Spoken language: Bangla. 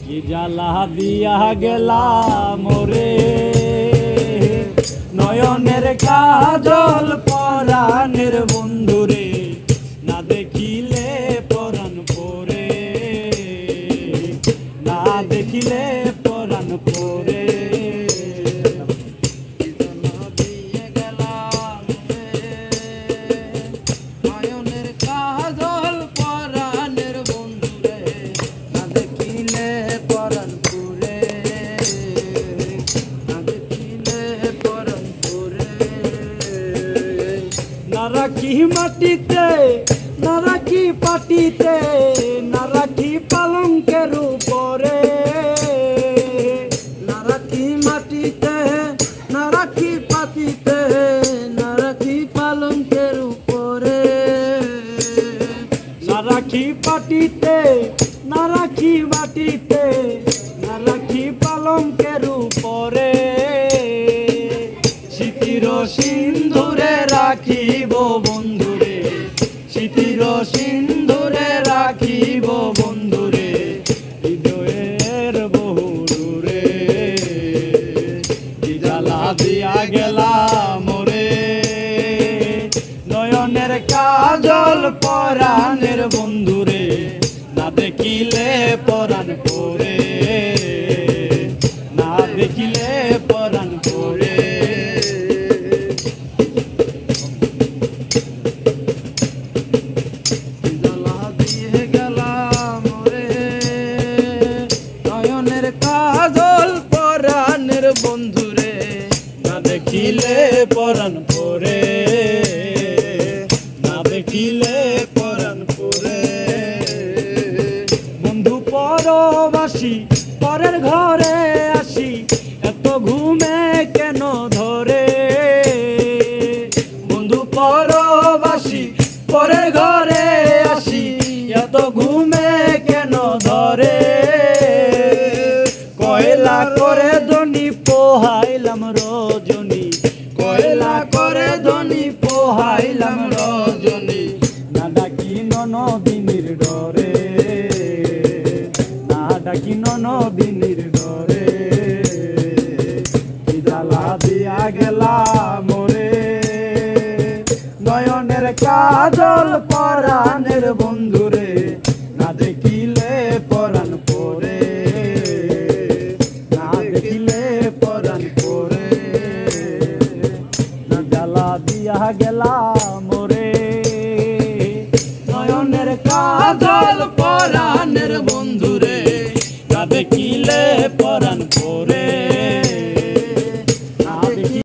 কি জ্বালা দিয়া গেলা মোরে নয়নের কাজল পরাণের বন্ধুরে না দেখিলে পরাণ পরে না দেখিলে পরাণ পরে না রাখি মাটিতে না রাখি পাটিতে না রাখি পালঙ্কের উপরে না রাখি মাটিতে না রাখি পাটিতে না রাখি পালঙ্কের উপরে না রাখি পাটিতে না রাখি মাটিতে না রাখি পালঙ্কের উপরে স্মৃতির সিন্ধুরে রাখিব বন্ধুরে স্মৃতির সিন্ধুরে রাখিব বন্ধুরে হৃদয়ের বহু দূরে কি জ্বালা দিয়া গেলা মোরে নয়নের কাজল পরাণের বন্ধুরে না দেখিলে পরাণ পরে না দেখিলে পরাণ পরে কাজল পরাণের বন্ধুরে না দেখিলে পরাণ পরে না দেখিলে পরাণ পরে বন্ধু পরবাসী পরের ঘরে আসি এত ঘুমে কেন ধরে বন্ধু পরবাসী পরের ঘরে আসি এত ঘুমে কেন ধরে কয়লা করে ধনী পোহাইলাম রজনী কয়লা করে ধনী পোহাইলাম রজনী না ডাকি ননদিনীর ডরে না ডাকি ননদিনীর ডরে কি জ্বালা দিয়া গেলা মোরে নয়নের কাজল পরাণের বন্ধুরে না দেখিলে পরাণ পরে দিয়া গেলা মোরে নয়নের কাজল পরাণের বন্ধুরে না দেখিলে পরাণ পরে